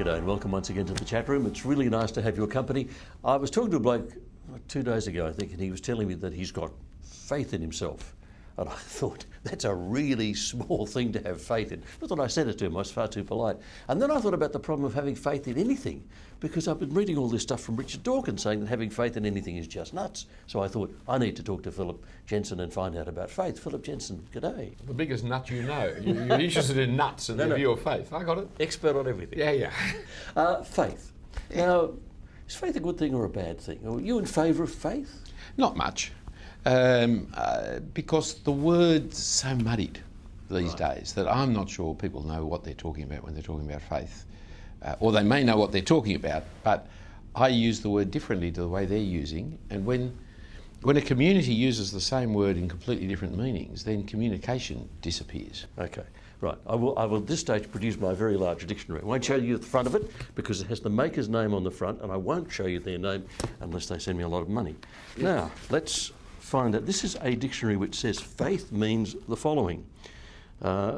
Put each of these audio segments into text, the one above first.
G'day and welcome once again to the chat room. It's really nice to have your company. I was talking to a bloke 2 days ago, I think, and he was telling me that he's got faith in himself. And I thought, that's a really small thing to have faith in. Not that I said it to him, I was far too polite. And then I thought about the problem of having faith in anything, because I've been reading all this stuff from Richard Dawkins saying that having faith in anything is just nuts. So I thought, I need to talk to Phillip Jensen and find out about faith. Phillip Jensen, g'day. The biggest nut you know. You're interested in nuts and the view of faith. I got it. Expert on everything. Yeah. Faith. Now, is faith a good thing or a bad thing? Are you in favour of faith? Not much. Because the word's so muddied these days that I'm not sure people know what they're talking about when they're talking about faith. Or they may know what they're talking about, but I use the word differently to the way they're using. And when a community uses the same word in completely different meanings, then communication disappears. Okay, right. I will at this stage produce my very large dictionary. I won't show you the front of it because it has the maker's name on the front, and I won't show you their name unless they send me a lot of money. Yes. Now, let's find out. This is a dictionary which says faith means the following.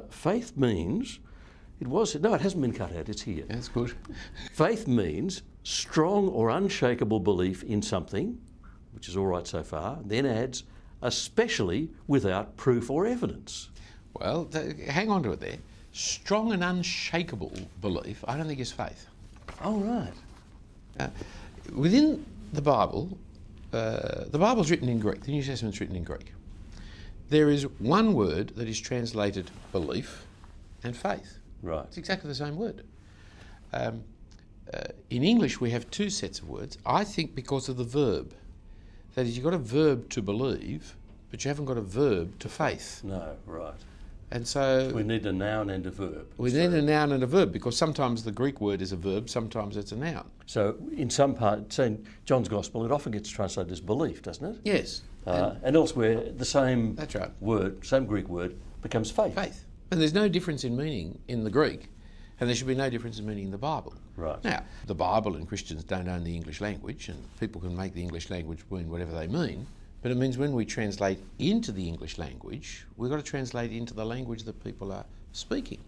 Faith means, it hasn't been cut out, it's here. That's good. Faith means strong or unshakable belief in something, which is all right so far, then adds, especially without proof or evidence. Well, hang on to it there. Strong and unshakable belief, I don't think is faith. Oh, right. Within the Bible, the Bible's written in Greek, the New Testament's written in Greek. There is one word that is translated belief and faith. Right. It's exactly the same word. In English, we have two sets of words, I think because of the verb. That is, you've got a verb to believe, but you haven't got a verb to faith. No, right. And so we need a noun and a verb. We need a noun and a verb because sometimes the Greek word is a verb, sometimes it's a noun. So in some part, say in John's Gospel, it often gets translated as belief, doesn't it? Yes. And elsewhere, the same That's right. word, same Greek word, becomes faith. Faith. And there's no difference in meaning in the Greek, and there should be no difference in meaning in the Bible. Right. Now, the Bible and Christians don't own the English language, and people can make the English language mean whatever they mean. But it means when we translate into the English language, we've got to translate into the language that people are speaking.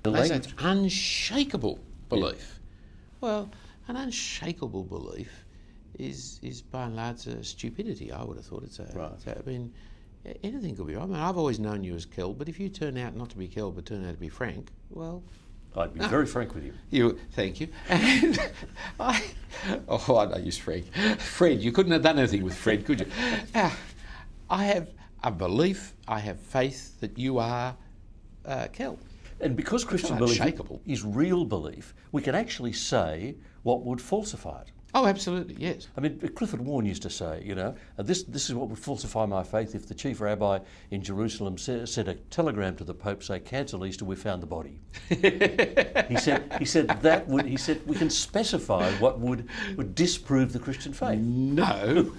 That's unshakable belief. Yeah. Well, an unshakable belief is by and large stupidity, I would have thought. Right. I mean, anything could be right. I mean, I've always known you as Kel, but if you turn out not to be Kel but turn out to be Frank, well... I'd be very frank with you. Thank you. And I know you're Frank. Fred, you couldn't have done anything with Fred, could you? I have a belief, I have faith that you are Kel. And because Christian belief is real belief, we can actually say what would falsify it. Oh, absolutely, yes. I mean, Clifford Warren used to say, this is what would falsify my faith if the chief rabbi in Jerusalem sent a telegram to the Pope, say, cancel Easter, we found the body. he said we can specify what would disprove the Christian faith. No,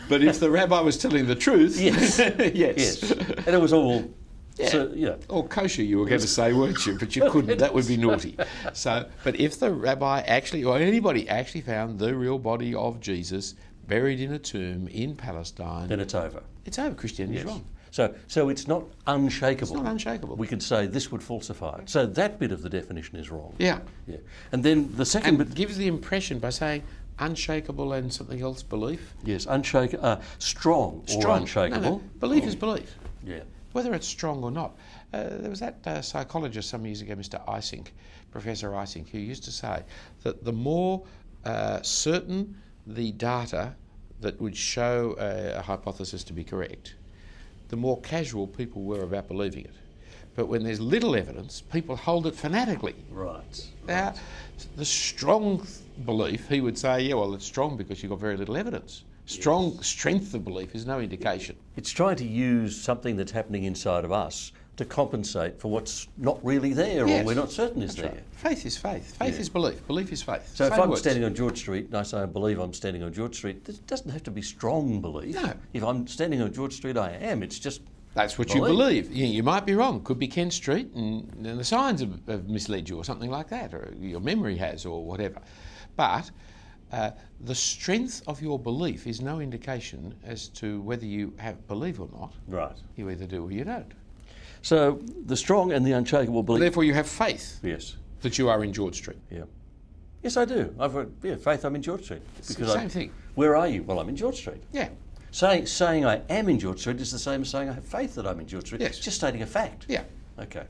but if the rabbi was telling the truth, yes, yes. And it was all. Yeah. So, or kosher, you were going to say, weren't you? But you couldn't. That would be naughty. So, but if the rabbi actually, or anybody actually found the real body of Jesus buried in a tomb in Palestine, then it's over. It's over. Christianity is wrong. So it's not unshakable. It's not unshakable. We can say this would falsify it. So that bit of the definition is wrong. Yeah. And then the second bit gives the impression by saying unshakable and something else belief. Yes, strong or unshakable. No. Belief is belief. Yeah. Whether it's strong or not. There was that psychologist some years ago, Mr. Isink, Professor Isink, who used to say that the more certain the data that would show a hypothesis to be correct, the more casual people were about believing it. But when there's little evidence, people hold it fanatically. Right. Now, the strong belief, he would say, yeah, well, it's strong because you've got very little evidence. Strength of belief is no indication. It's trying to use something that's happening inside of us to compensate for what's not really there or we're not certain is there. Right. Faith is faith. Faith is belief. Belief is faith. So if I'm standing on George Street and I say I believe I'm standing on George Street, it doesn't have to be strong belief. No. If I'm standing on George Street, I am. It's just that's what you believe. You might be wrong. Could be Kent Street and the signs have misled you or something like that, or your memory has or whatever. But the strength of your belief is no indication as to whether you believe or not. Right. You either do or you don't. So the strong and the unshakable belief. Therefore, you have faith. Yes. That you are in George Street. Yeah. Yes, I do. I've got faith. I'm in George Street. It's the same thing. Where are you? Well, I'm in George Street. Yeah. Saying I am in George Street is the same as saying I have faith that I'm in George Street. Yes. It's just stating a fact. Yeah. Okay.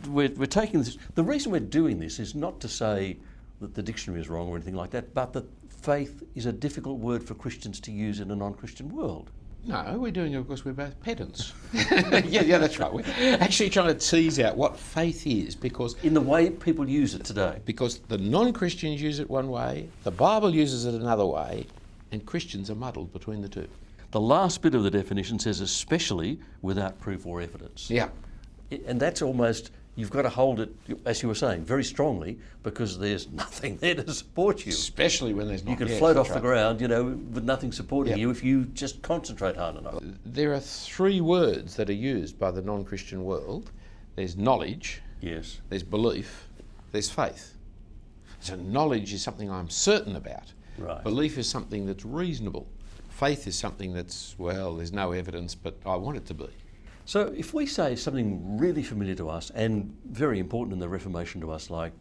We're taking this. The reason we're doing this is not to say that the dictionary is wrong or anything like that, but that faith is a difficult word for Christians to use in a non-Christian world. No, we're doing it because we're both pedants. yeah, that's right. We're actually trying to tease out what faith is, because In the way people use it today. because the non-Christians use it one way, the Bible uses it another way, and Christians are muddled between the two. The last bit of the definition says especially without proof or evidence. Yeah. And that's almost, you've got to hold it, as you were saying, very strongly, because there's nothing there to support you. Especially when there's not. You can Yes, float that's off the right. ground, with nothing supporting Yep. you if you just concentrate hard enough. There are three words that are used by the non-Christian world. There's knowledge, Yes. there's belief, there's faith. So knowledge is something I'm certain about. Right. Belief is something that's reasonable. Faith is something that's, well, there's no evidence, but I want it to be. So if we say something really familiar to us and very important in the Reformation to us, like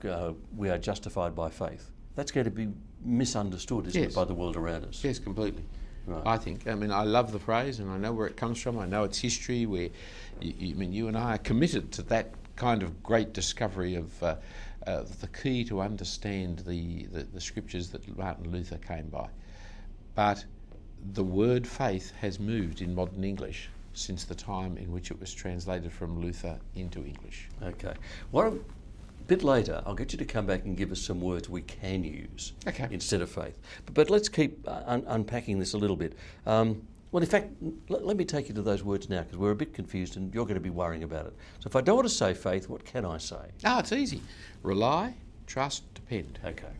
we are justified by faith, that's going to be misunderstood, isn't Yes. it, by the world around us? Yes, completely. Right. I think. I mean, I love the phrase, and I know where it comes from. I know its history. Where, you and I are committed to that kind of great discovery of the key to understand the scriptures that Martin Luther came by. But the word faith has moved in modern English since the time in which it was translated from Luther into English. Okay. A bit later, I'll get you to come back and give us some words we can use Okay. instead of faith. But let's keep unpacking this a little bit. Well, in fact, let me take you to those words now, because we're a bit confused and you're going to be worrying about it. So if I don't want to say faith, what can I say? It's easy. Rely, trust, depend. Okay.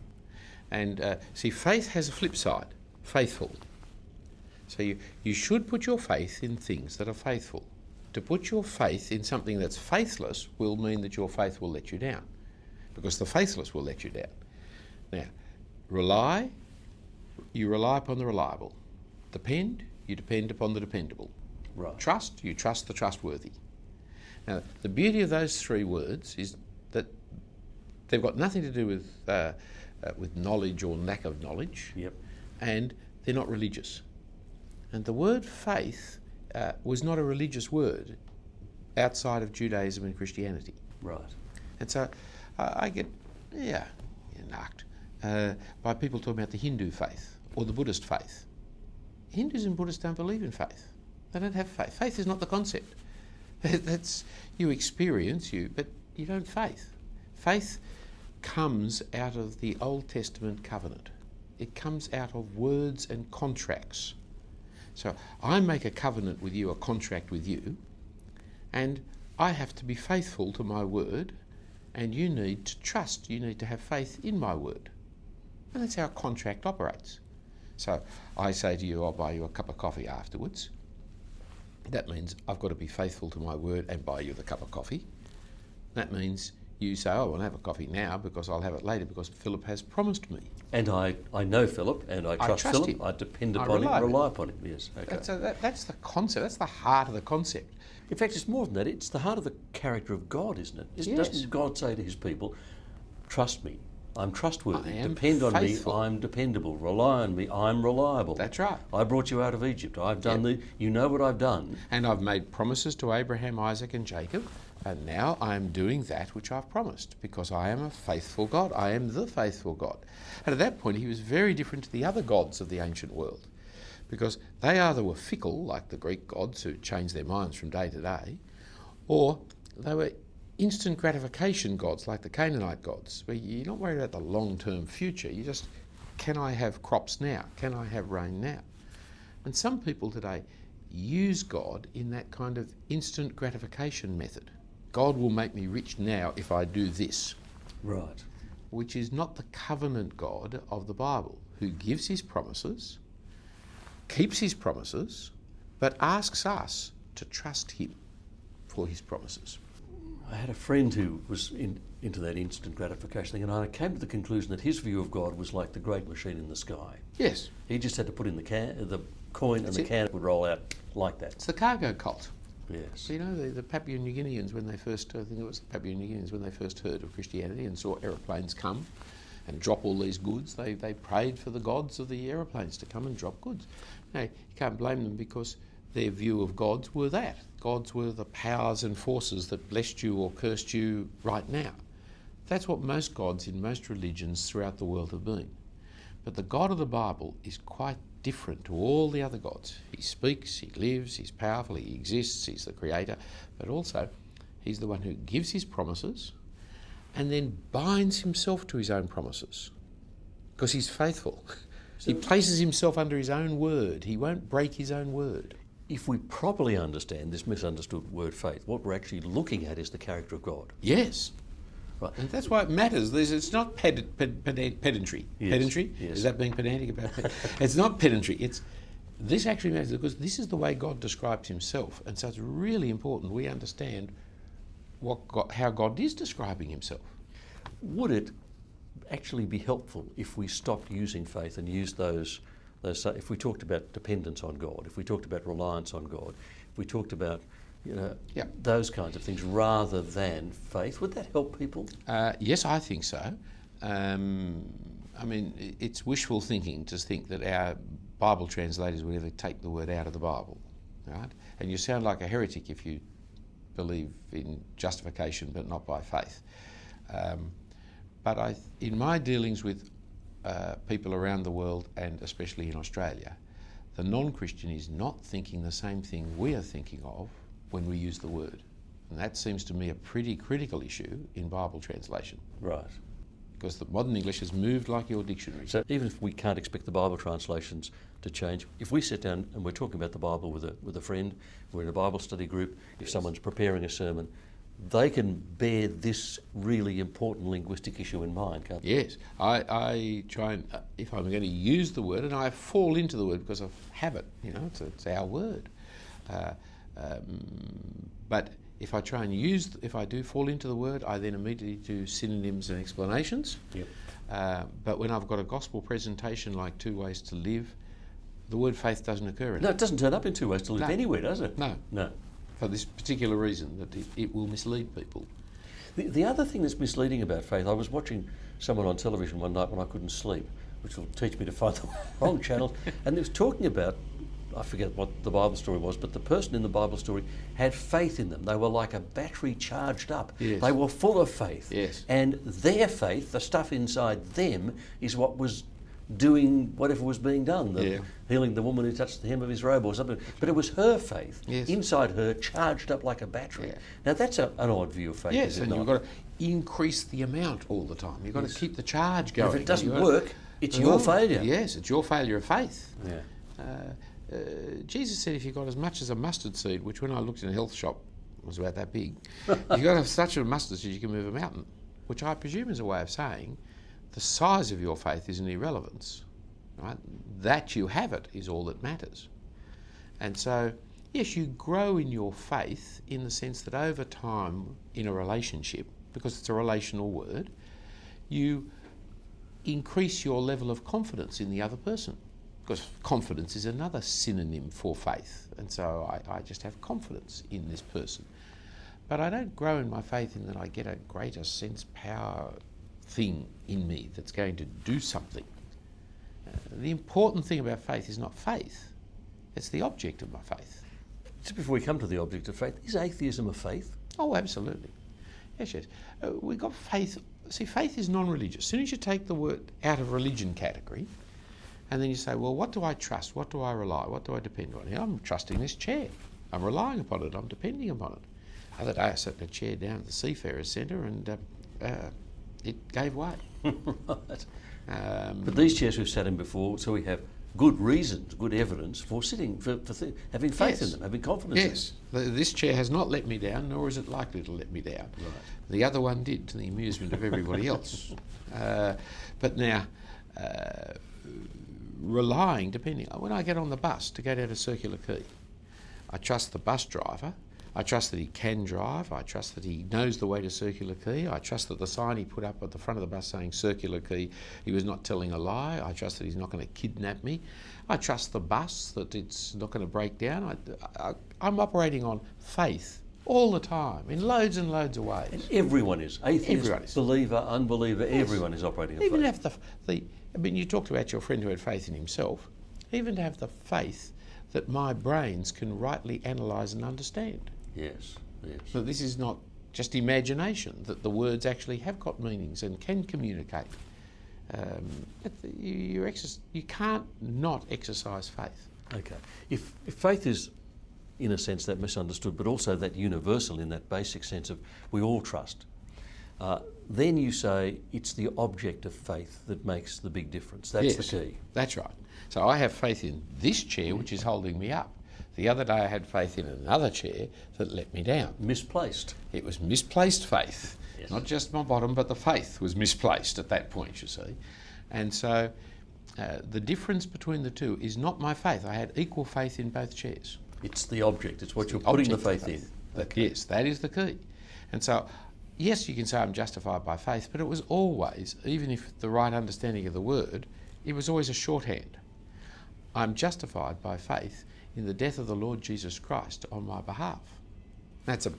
And see, faith has a flip side, faithful. So you should put your faith in things that are faithful. To put your faith in something that's faithless will mean that your faith will let you down, because the faithless will let you down. Now, you rely upon the reliable. Depend, you depend upon the dependable. Right. Trust, you trust the trustworthy. Now, the beauty of those three words is that they've got nothing to do with knowledge or lack of knowledge, Yep. and they're not religious. And the word faith was not a religious word outside of Judaism and Christianity. Right. And so I get, knocked by people talking about the Hindu faith or the Buddhist faith. Hindus and Buddhists don't believe in faith. They don't have faith. Faith is not the concept. That's, you experience, but you don't faith. Faith comes out of the Old Testament covenant. It comes out of words and contracts. So I make a covenant with you, a contract with you, and I have to be faithful to my word, and you need to trust, you need to have faith in my word. And that's how a contract operates. So I say to you, I'll buy you a cup of coffee afterwards. That means I've got to be faithful to my word and buy you the cup of coffee. That means you say, I won't have a coffee now because I'll have it later because Philip has promised me. And I know Philip, and I trust trust Philip. him. I depend I upon him, rely on rely upon him. Yes. Okay. That's the concept, that's the heart of the concept. In fact, it's more than that. It's the heart of the character of God, isn't it? Yes. Doesn't God say to his people, trust me, I'm trustworthy, I am depend on faithful. me, I'm dependable, rely on me, I'm reliable. That's right. I brought you out of Egypt, I've done you know what I've done. And I've made promises to Abraham, Isaac and Jacob, and now I am doing that which I've promised, because I am a faithful God. I am the faithful God. And at that point he was very different to the other gods of the ancient world, because they either were fickle, like the Greek gods who changed their minds from day to day, or they were instant gratification gods like the Canaanite gods, where you're not worried about the long-term future. You just, can I have crops now? Can I have rain now? And some people today use God in that kind of instant gratification method. God will make me rich now if I do this. Right. Which is not the covenant God of the Bible, who gives his promises, keeps his promises, but asks us to trust him for his promises. I had a friend who was into that instant gratification thing, and I came to the conclusion that his view of God was like the great machine in the sky. Yes. He just had to put in the coin and the can would roll out like that. It's the cargo cult. Yes. So, you know, the Papua New Guineans, when they first, I think it was the Papua New Guineans, when they first heard of Christianity and saw aeroplanes come, and drop all these goods. They prayed for the gods of the aeroplanes to come and drop goods. Now, you can't blame them because their view of gods were that. Gods were the powers and forces that blessed you or cursed you right now. That's what most gods in most religions throughout the world have been. But the God of the Bible is quite different to all the other gods. He speaks, he lives, he's powerful, he exists, he's the creator, but also he's the one who gives his promises and then binds himself to his own promises because he's faithful. He places himself under his own word. He won't break his own word. If we properly understand this misunderstood word faith, what we're actually looking at is the character of God. Yes. Right. And that's why it matters. It's not pedantry. Yes. Pedantry? Yes. Is that being pedantic about it? It's not pedantry. This actually matters because this is the way God describes himself. And so it's really important we understand how God is describing himself. Would it actually be helpful if we stopped using faith and used those if we talked about dependence on God, if we talked about reliance on God, if we talked about those kinds of things rather than faith, would that help people? Yes, I think so. I mean, it's wishful thinking to think that our Bible translators would ever take the word out of the Bible, right? And you sound like a heretic if you believe in justification but not by faith. But in my dealings with people around the world and especially in Australia, the non-Christian is not thinking the same thing we are thinking of when we use the word. And that seems to me a pretty critical issue in Bible translation. Right. Because the modern English has moved like your dictionary. So even if we can't expect the Bible translations to change, if we sit down and we're talking about the Bible with a friend, we're in a Bible study group, if someone's preparing a sermon, they can bear this really important linguistic issue in mind, can't they? Yes. I try and, if I'm going to use the word, and I fall into the word because of habit, it's our word. But if I try and if I do fall into the word, I then immediately do synonyms and explanations. Yep. But when I've got a gospel presentation like 2 Ways to Live, the word faith doesn't occur in it. No, it doesn't turn up in 2 Ways to Live anywhere, does it? No. No. For this particular reason, that it will mislead people. The other thing that's misleading about faith, I was watching someone on television one night when I couldn't sleep, which will teach me to find the wrong channels, and they was talking about, I forget what the Bible story was, but the person in the Bible story had faith in them. They were like a battery charged up. Yes. They were full of faith. Yes. And their faith, the stuff inside them, is what was doing whatever was being done, healing the woman who touched the hem of his robe or something. But it was her faith, inside her, charged up like a battery. Yeah. Now that's an odd view of faith, yes, is it and not? you've got to increase the amount all the time. You've got to keep the charge going. And if it doesn't work, it's your failure. Yes, it's your failure of faith. Yeah. Jesus said if you've got as much as a mustard seed, which when I looked in a health shop was about that big, you've got to have such a mustard seed you can move a mountain, which I presume is a way of saying the size of your faith is an irrelevance, right? That you have it is all that matters. And so, yes, you grow in your faith in the sense that over time in a relationship, because it's a relational word, you increase your level of confidence in the other person. Because confidence is another synonym for faith. And so I just have confidence in this person. But I don't grow in my faith in that I get a greater sense power thing in me that's going to do something. The important thing about faith is not faith, it's the object of my faith. Just before we come to the object of faith, is atheism a faith? Oh, absolutely. Yes. We've got faith. See, faith is non-religious. As soon as you take the word out of religion category, and then you say, well, what do I trust? What do I rely? What do I depend on? I'm trusting this chair. I'm relying upon it. I'm depending upon it. The other day I sat in a chair down at the Seafarers Centre and it gave way. Right. But these chairs we've sat in before, so we have good reasons, good evidence for sitting, for having faith in them, having confidence in them. Yes. This chair has not let me down, nor is it likely to let me down. Right. The other one did, to the amusement of everybody else. But now, depending, when I get on the bus to go down to Circular Quay, I trust the bus driver. I trust that he can drive. I trust that he knows the way to Circular Quay. I trust that the sign he put up at the front of the bus saying Circular Quay, he was not telling a lie. I trust that he's not going to kidnap me. I trust the bus that it's not going to break down. I'm operating on faith all the time, in loads and loads of ways. And everyone is. Atheist, Everyone is. believer, unbeliever, everyone is operating in Even faith. have I mean, you talked about your friend who had faith in himself. Even to have the faith that my brains can rightly analyse and understand. Yes, yes. So this is not just imagination, that the words actually have got meanings and can communicate. You can't not exercise faith. Okay. If faith is, in a sense, that misunderstood, but also that universal in that basic sense of we all trust, then you say it's the object of faith that makes the big difference. That's the key. That's right. So I have faith in this chair, which is holding me up. The other day I had faith in another chair that let me down. Misplaced. It was misplaced faith. Yes. Not just my bottom, but the faith was misplaced at that point, you see. And so the difference between the two is not my faith. I had equal faith in both chairs. It's the object. It's what you're putting the faith in. Yes, that is the key. And so, yes, you can say I'm justified by faith, but it was always, even if the right understanding of the word, it was always a shorthand. I'm justified by faith in the death of the Lord Jesus Christ on my behalf. That's a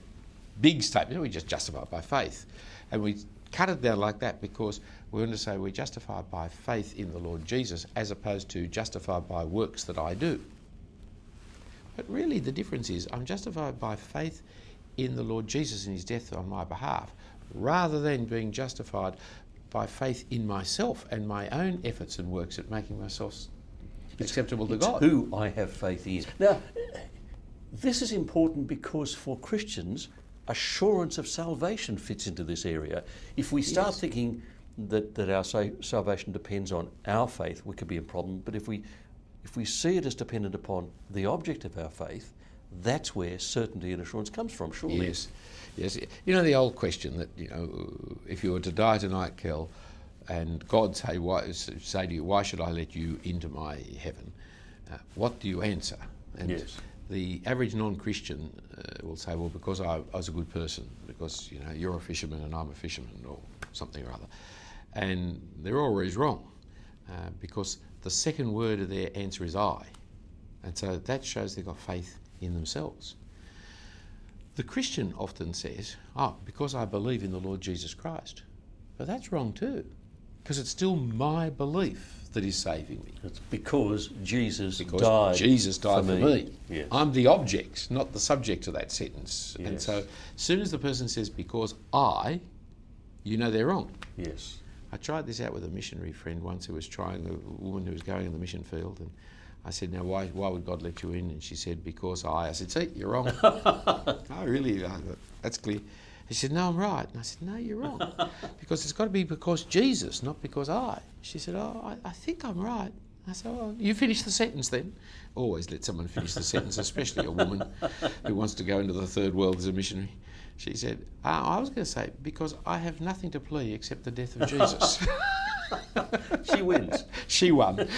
big statement. We're just justified by faith. And we cut it down like that because we want to say we're justified by faith in the Lord Jesus as opposed to justified by works that I do. But really the difference is I'm justified by faith in the Lord Jesus and his death on my behalf, rather than being justified by faith in myself and my own efforts and works at making myself acceptable to God. Who I have faith in. Now, this is important because for Christians, assurance of salvation fits into this area. If we start thinking that our salvation depends on our faith, we could be a problem. But if we see it as dependent upon the object of our faith, that's where certainty and assurance comes from, surely. Yes, yes. You know the old question that, if you were to die tonight, Kel, and God say to you, why should I let you into my heaven? What do you answer? And yes. The average non-Christian will say, well, because I was a good person, because you're a fisherman and I'm a fisherman, or something or other. And they're always wrong, because the second word of their answer is I. And so that shows they've got faith in themselves. The Christian often says, because I believe in the Lord Jesus Christ. But that's wrong too, because it's still my belief that is saving me. It's because Jesus died for me. Yes. I'm the object, not the subject of that sentence. Yes. And so as soon as the person says, because I, they're wrong. Yes. I tried this out with a missionary friend once who was trying, a woman who was going in the mission field, and I said, now why would God let you in? And she said, because I said, see, you're wrong. Oh, really? That's clear. She said, no, I'm right. And I said, no, you're wrong. Because it's got to be because Jesus, not because I. She said, I think I'm right. I said, you finish the sentence then. Always let someone finish the sentence, especially a woman who wants to go into the third world as a missionary. She said, I was going to say, because I have nothing to plea except the death of Jesus. She wins. She won.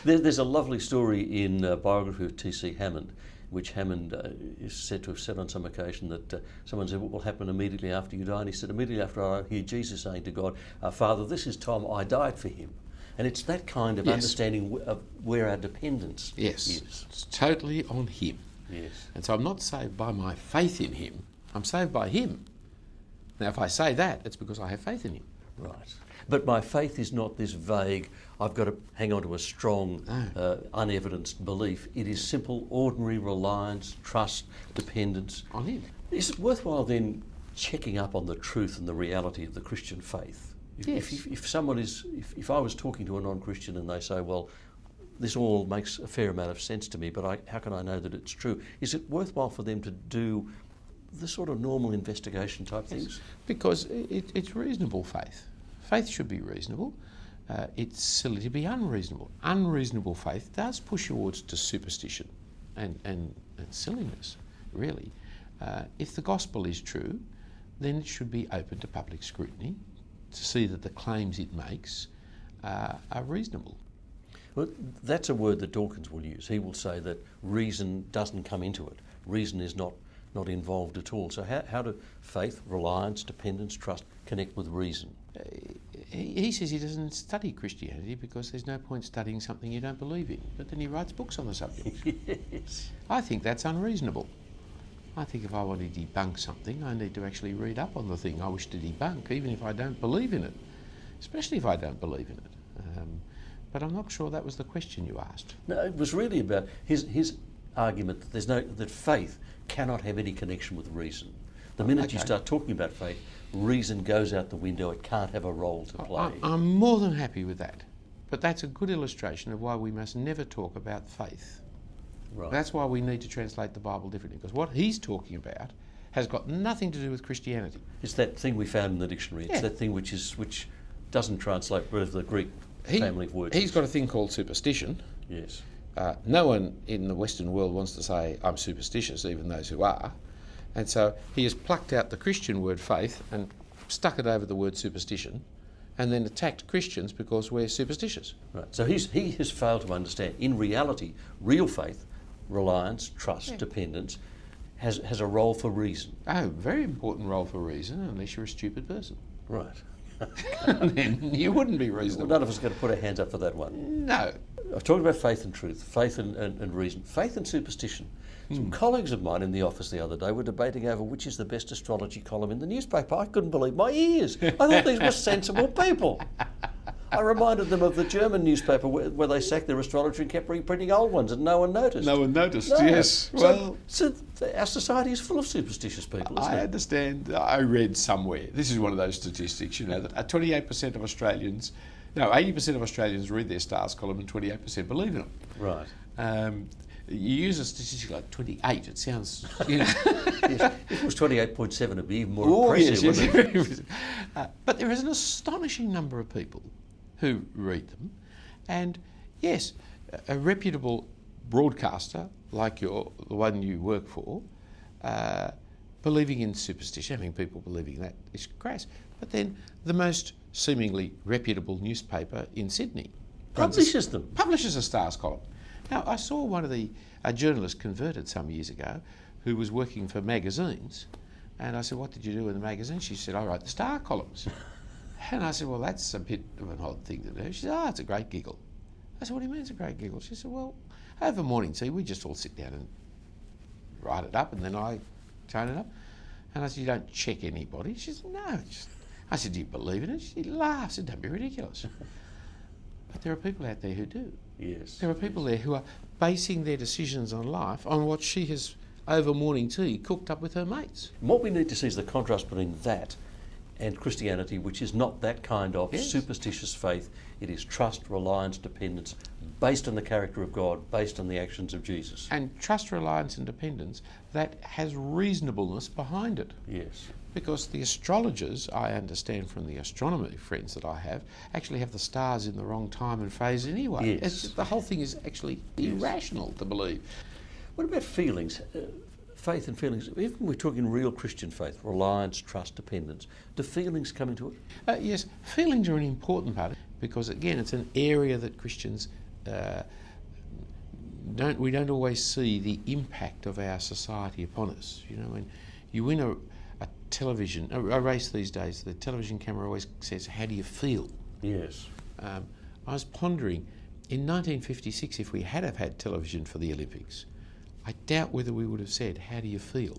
There's a lovely story in biography of T.C. Hammond, which Hammond is said to have said on some occasion that someone said, what will happen immediately after you die? And he said, immediately after I hear Jesus saying to God, Father, this is Tom, I died for him. And it's that kind of understanding of where our dependence is. It's totally on him. Yes. And so I'm not saved by my faith in him, I'm saved by him. Now if I say that, it's because I have faith in him. Right. But my faith is not this vague, I've got to hang on to a strong, unevidenced belief. It is simple, ordinary reliance, trust, dependence. On him. Is it worthwhile then checking up on the truth and the reality of the Christian faith? Yes. If I was talking to a non-Christian and they say, well, this all makes a fair amount of sense to me, but how can I know that it's true? Is it worthwhile for them to do the sort of normal investigation type things? Because it's reasonable faith. Faith should be reasonable. It's silly to be unreasonable. Unreasonable faith does push towards to superstition and silliness, really. If the gospel is true, then it should be open to public scrutiny to see that the claims it makes are reasonable. Well, that's a word that Dawkins will use. He will say that reason doesn't come into it. Reason is not involved at all. So how do faith, reliance, dependence, trust connect with reason? He says he doesn't study Christianity because there's no point studying something you don't believe in. But then he writes books on the subject. Yes. I think that's unreasonable. I think if I want to debunk something, I need to actually read up on the thing I wish to debunk, even if I don't believe in it, especially if I don't believe in it. But I'm not sure that was the question you asked. No, it was really about his argument that that faith cannot have any connection with reason. The minute you start talking about faith, reason goes out the window. It can't have a role to play. I'm more than happy with that. But that's a good illustration of why we must never talk about faith. Right. That's why we need to translate the Bible differently, because what he's talking about has got nothing to do with Christianity. It's that thing we found in the dictionary. It's that thing which doesn't translate with the Greek family of words. He's got a thing called superstition. Yes. No one in the Western world wants to say, I'm superstitious, even those who are. And so he has plucked out the Christian word faith and stuck it over the word superstition, and then attacked Christians because we're superstitious. Right. So he has failed to understand. In reality, real faith, reliance, trust, dependence, has a role for reason. Oh, very important role for reason, unless you're a stupid person. Right. Then you wouldn't be reasonable. Well, none of us are going to put our hands up for that one. No. I've talked about faith and truth, faith and reason, faith and superstition. Some colleagues of mine in the office the other day were debating over which is the best astrology column in the newspaper. I couldn't believe my ears. I thought these were sensible people. I reminded them of the German newspaper where they sacked their astrologer and kept reprinting old ones and no one noticed. No one noticed, No. yes. Well, So our society is full of superstitious people, isn't I it? understand. I read somewhere, this is one of those statistics, that 28% of Australians, 80% of Australians read their stars column and 28% believe in it. Right. You use a statistic like 28, it sounds, Yes. If it was 28.7, it'd be even more impressive, wouldn't it? But there is an astonishing number of people who read them. And yes, a reputable broadcaster like the one you work for, believing in superstition, having people believing that is crass. But then the most seemingly reputable newspaper in Sydney publishes a stars column. Now, I saw a journalist converted some years ago who was working for magazines, and I said, what did you do in the magazine? She said, I write the star columns. And I said, well, that's a bit of an odd thing to do. She said, it's a great giggle. I said, what do you mean it's a great giggle? She said, well, over morning tea, we just all sit down and write it up, and then I tone it up. And I said, you don't check anybody? She said, no. I said, do you believe in it? She laughed. I said, don't be ridiculous. But there are people out there who do. Yes. There are people there who are basing their decisions on life on what she has, over morning tea, cooked up with her mates. And what we need to see is the contrast between that and Christianity, which is not that kind of superstitious faith. It is trust, reliance, dependence, based on the character of God, based on the actions of Jesus. And trust, reliance and dependence that has reasonableness behind it. Yes. Because the astrologers, I understand from the astronomy friends that I have, actually have the stars in the wrong time and phase anyway. Yes. The whole thing is actually irrational to believe. What about feelings? Faith and feelings. Even we're talking real Christian faith, reliance, trust, dependence. Do feelings come into it? Yes, feelings are an important part because, again, it's an area that Christians don't always see the impact of our society upon us. When you win a race these days, the television camera always says, how do you feel? Yes. I was pondering, in 1956, if we had have had television for the Olympics, I doubt whether we would have said, how do you feel?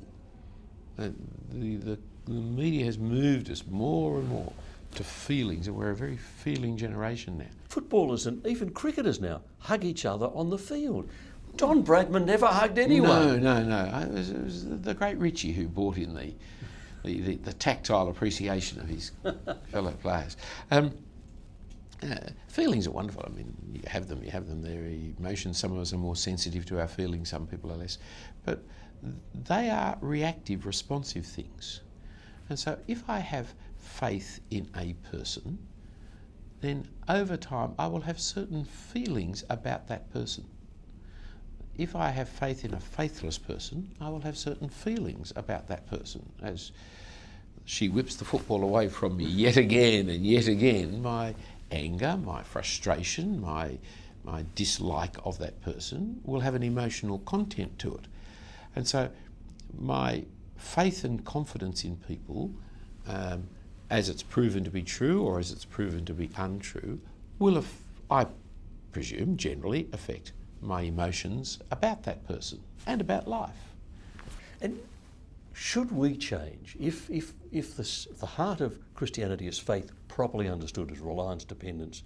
The media has moved us more and more to feelings, and we're a very feeling generation now. Footballers and even cricketers now hug each other on the field. Don Bradman never hugged anyone. No. It was the great Richie who brought in the tactile appreciation of his fellow players. Feelings are wonderful. I mean, you have them. They're emotions. Some of us are more sensitive to our feelings, some people are less. But they are reactive, responsive things. And so if I have faith in a person, then over time I will have certain feelings about that person. If I have faith in a faithless person, I will have certain feelings about that person. As she whips the football away from me yet again and yet again, my anger, my frustration, my dislike of that person will have an emotional content to it. And so my faith and confidence in people, as it's proven to be true or as it's proven to be untrue, will, I presume, generally affect my emotions about that person and about life. And should we change if the heart of Christianity is faith properly understood as reliance, dependence?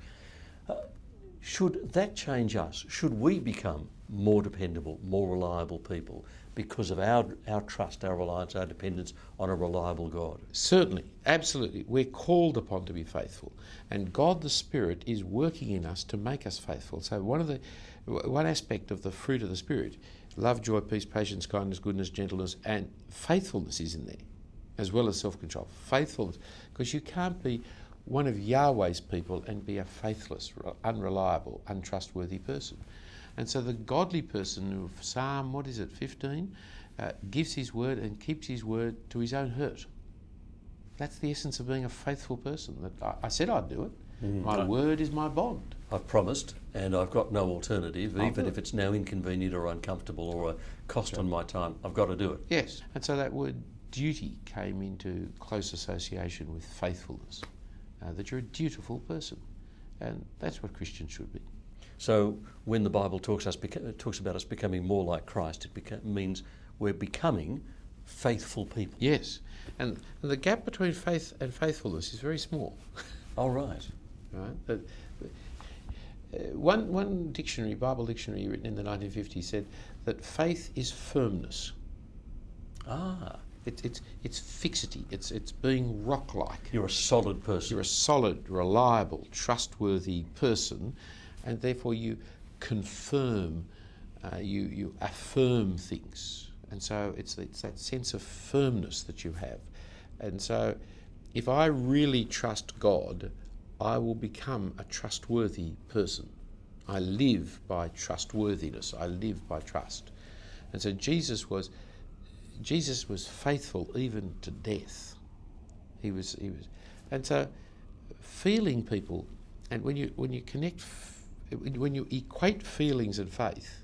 Should that change us? Should we become more dependable, more reliable people because of our trust, our reliance, our dependence on a reliable God? Certainly, absolutely. We're called upon to be faithful, and God the Spirit is working in us to make us faithful. So one aspect of the fruit of the Spirit, love, joy, peace, patience, kindness, goodness, gentleness, and faithfulness is in there, as well as self-control. Faithfulness, because you can't be one of Yahweh's people and be a faithless, unreliable, untrustworthy person. And so the godly person of Psalm, 15, gives his word and keeps his word to his own hurt. That's the essence of being a faithful person. That I said I'd do it. My word is my bond. I've promised, and I've got no alternative, even if it's now inconvenient or uncomfortable or a cost on my time. I've got to do it. Yes, and so that word duty came into close association with faithfulness. That you're a dutiful person, and that's what Christians should be. So when the Bible talks about us becoming more like Christ, it means we're becoming faithful people. Yes, and the gap between faith and faithfulness is very small. Oh, right. Right. One dictionary, Bible dictionary written in the 1950s, said that faith is firmness. Ah. It's fixity. It's being rock-like. You're a solid person. You're a solid, reliable, trustworthy person, and therefore you confirm, you affirm things. And so it's that sense of firmness that you have. And so if I really trust God, I will become a trustworthy person. I live by trustworthiness. I live by trust. And so Jesus was faithful even to death. He was, and so feeling people, and when you equate feelings and faith,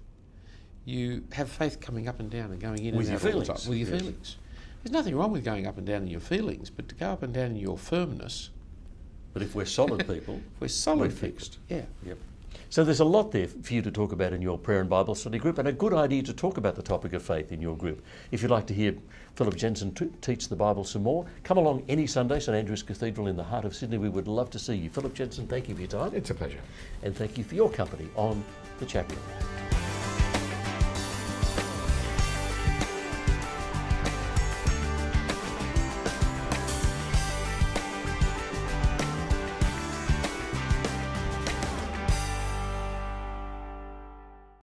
you have faith coming up and down and going in with and your out all the feelings. time. With your feelings. There's nothing wrong with going up and down in your feelings, but to go up and down in your firmness. But if we're solid people, we're solid we're people. fixed. Yeah. Yep. So there's a lot there for you to talk about in your prayer and Bible study group, and a good idea to talk about the topic of faith in your group. If you'd like to hear Phillip Jensen teach the Bible some more, come along any Sunday, St Andrew's Cathedral in the heart of Sydney. We would love to see you. Phillip Jensen, thank you for your time. It's a pleasure. And thank you for your company on The Chat Room.